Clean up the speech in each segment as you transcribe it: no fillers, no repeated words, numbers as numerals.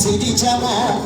Sidi Chama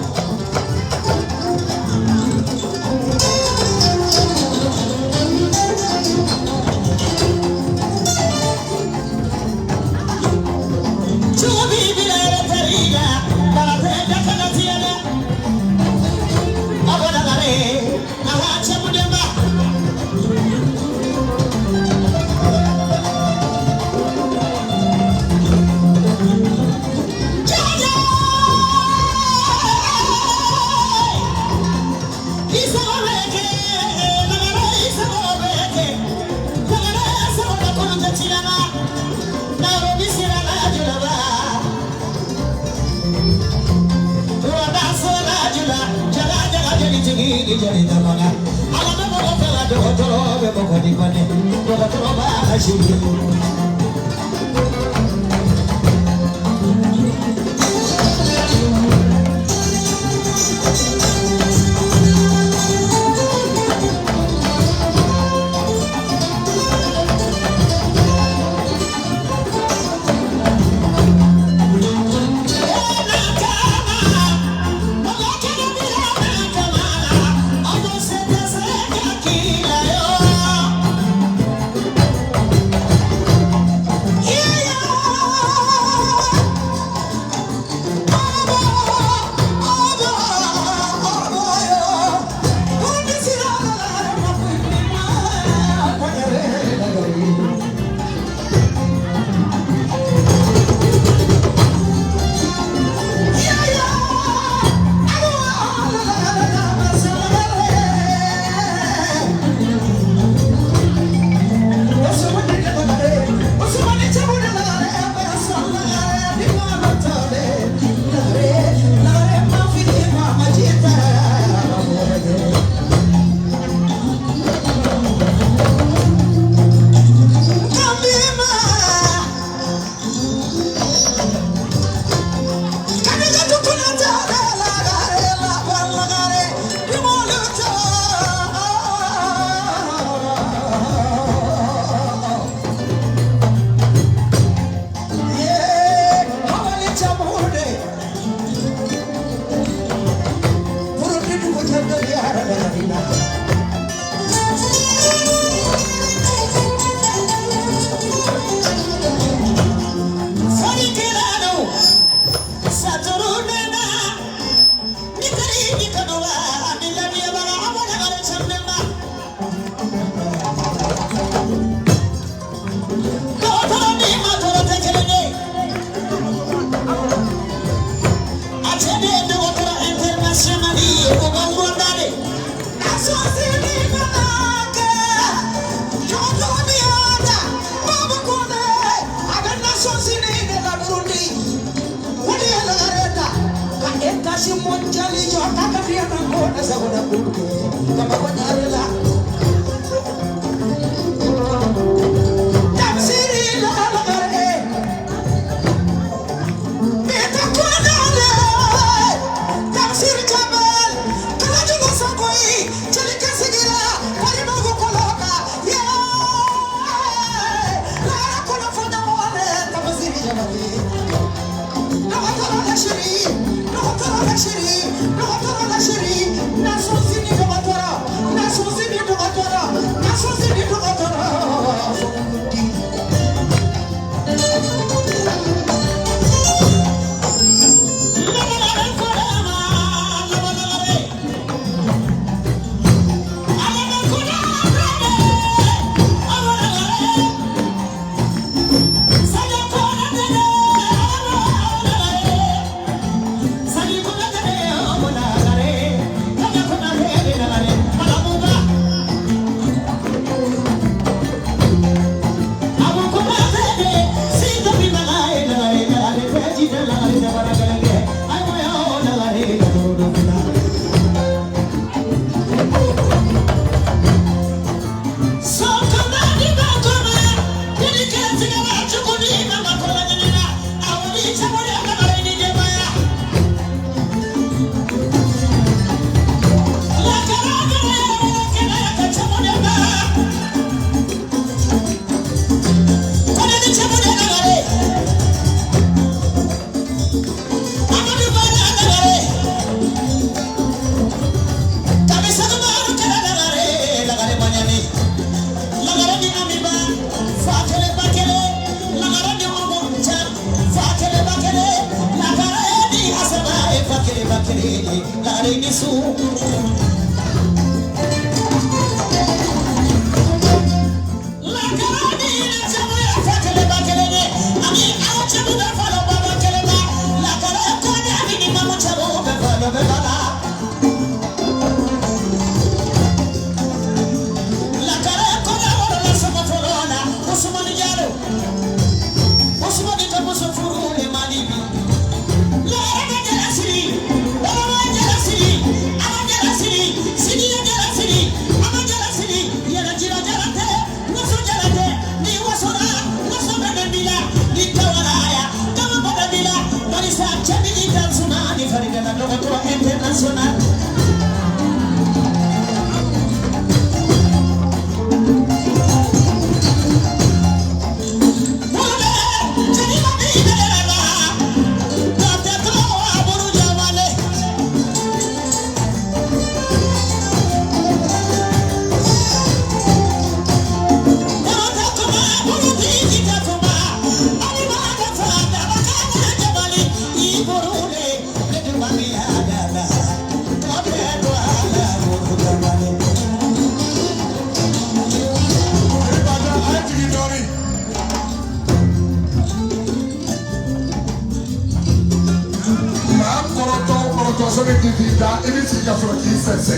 Ibi si ka so ki sese.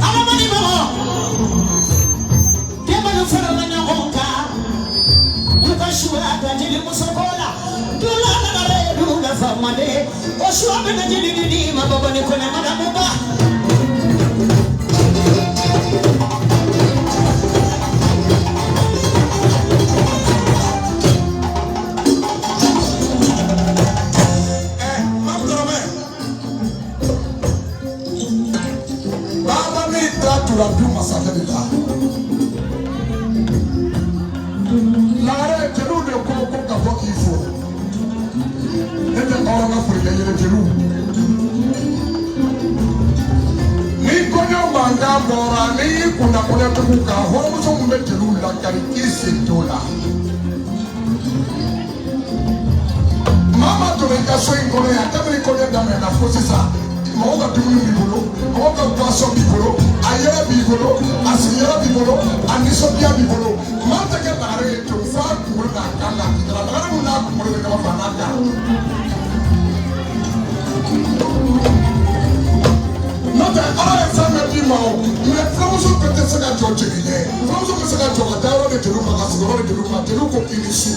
Alamani mo. Dema no fara na nyonka. Mukashua tajili musokola. Dula na bare dula famade. Oshua bena jidi mababa ni kona madamuba. La pluma sa de la. La re jelu de ko ka fo ki fo. E de ko na fo ile ile jelu. Ni ko no manga mora ni kuna kuna to ka ho mo so mbe jelu la kari kisi dola. Mama to le ka so in ko ya ta me ko da me na fo sisa. Mo ga dumuni bibolo, mo ga poisson bibolo. Ayera bibolo, asiyera bibolo, anisobia bibolo. Mata ke bare to fa kumur na kala, tra bare mu na kumur na ka fa na ka. Nota ara sa me di ma o, me famoso pete se ka joje ni. Famoso se ka joga dawo de juru ka sigoro de juru ko kinisu.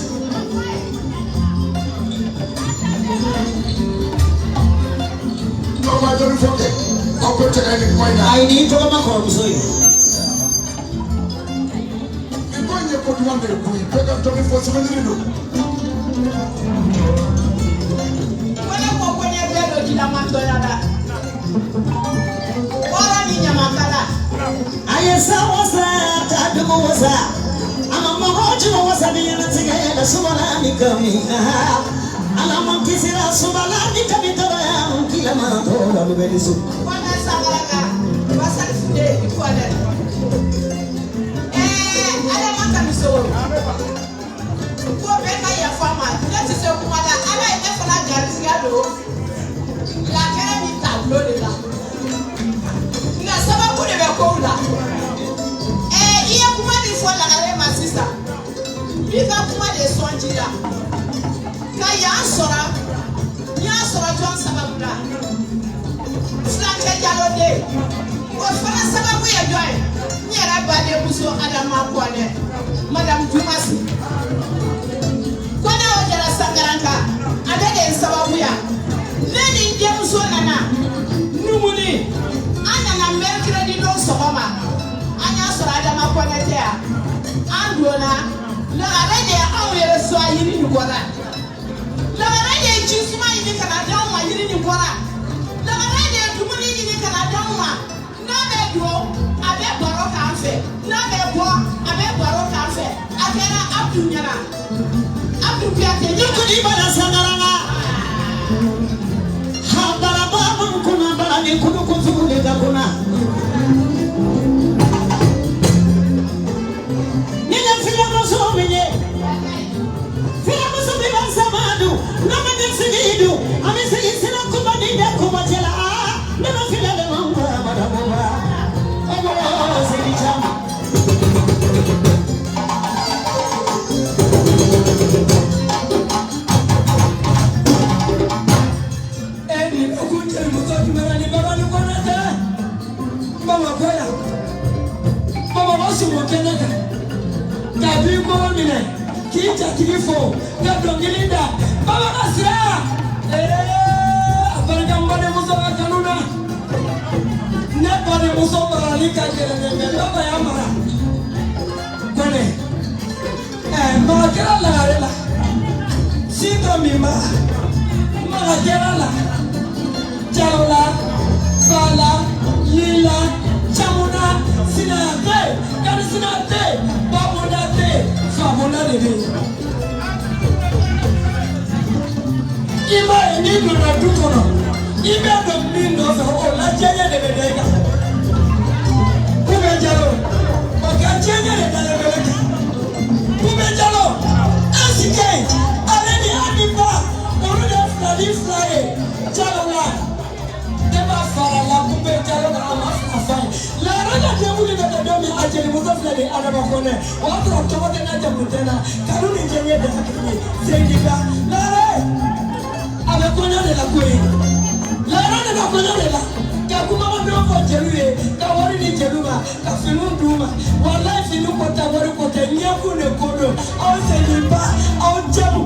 No ma don't forget. I need to come home, so you going to put one day, pick up 24/7. When I walk when you're dead, you don't want to what I mean, Yamakala. I saw was that I do was that I'm a Mohojo was a being together, so I'm coming. I'm a kissing us, so I'm coming to the very soon. Before that, I don't want to so. Go back by your farmer. That is your mother. I like that for that Garciado. La Caramita loaded up. Now, someone put it a cola. Here, money for my sister. Pick up money, son. Kaya Sora, Yasora John Sababuda. Slanka Jalode. Ofana sababu ya joy nyara bade buso adama kwane madam Jumasi kwana wajara sangaranka adade sababu ya neni nje buso nana numuni anya na merkire di do sokoma anya sora adama kwane tea andona la adade awere so ayiri ni gora la adade jisuma yini kana dawo ayiri ni gora la adade dumuni yini kana dawo abe baro kafe na be bo abe baro kafe akera abdu nyara abdu piate nyuko di bala sangaranga ha baraba kuna bala ni kuno kuzule ga kuna nina fiya maso menye fiya maso bi bansamadu na manye sigidu amisi isina kubani da kubatela na fiya le mamba madaboba La na kwa lela ka kuma mo do ko jeruye ka wori ni jeruma ka finu duma wallahi finu ko ta wori ko te nyaku ne kodo au se liba au jamu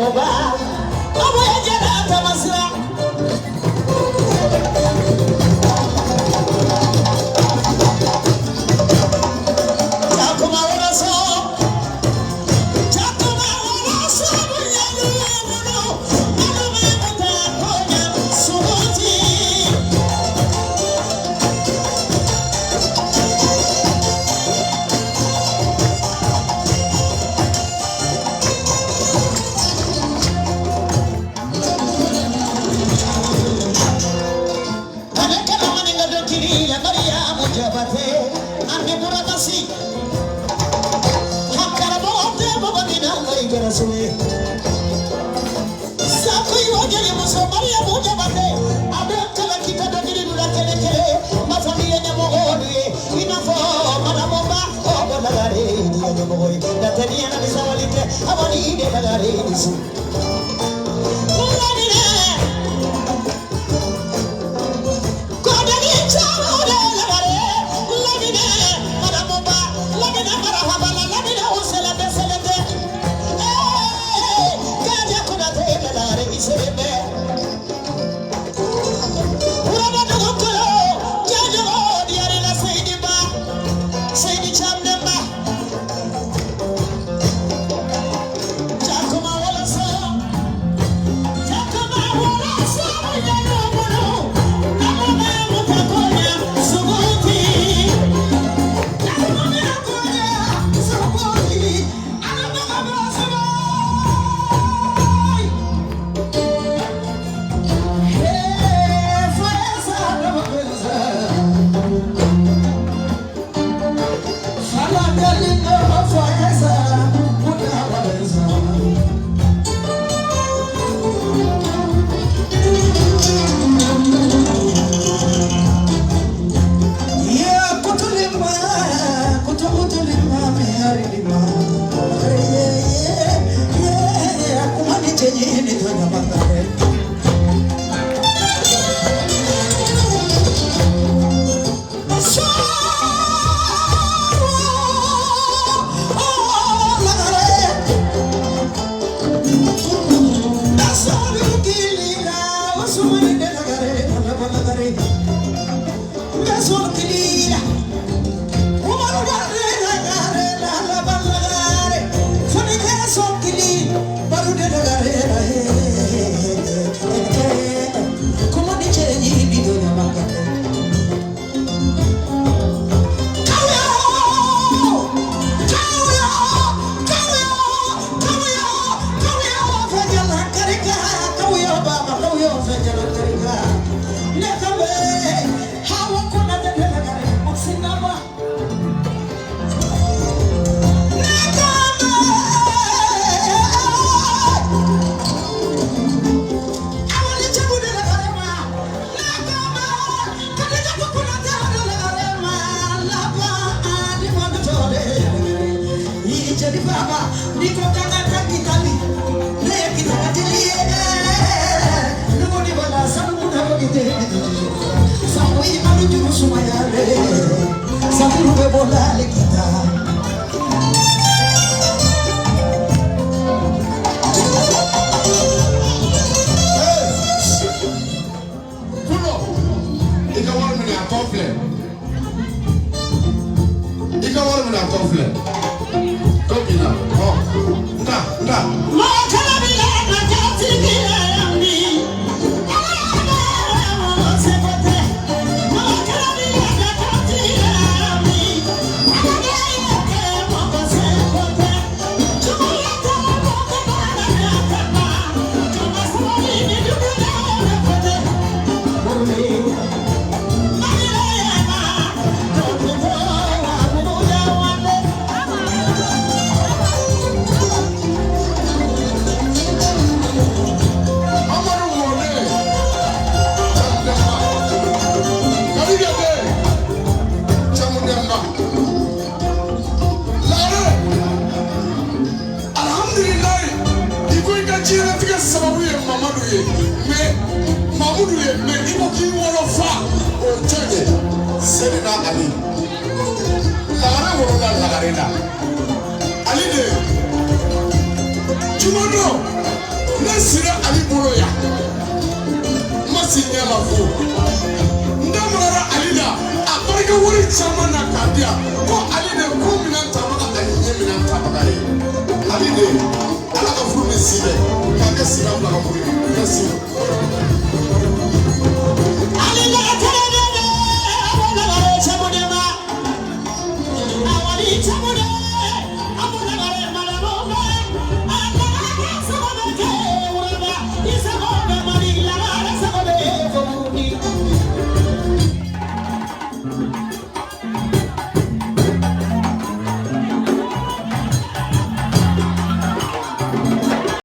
moba. Awe jada tamasra. Aline, Jumono, Nesira Ali Boroya. Masinya Mafu. Ndamara Alida. Aparika wuri chama na kadia. Ko Alida kumina tabaka anyemina tabaka. Alida. Ala ka furu mesire. Ka sira bla ka furu. Mesire.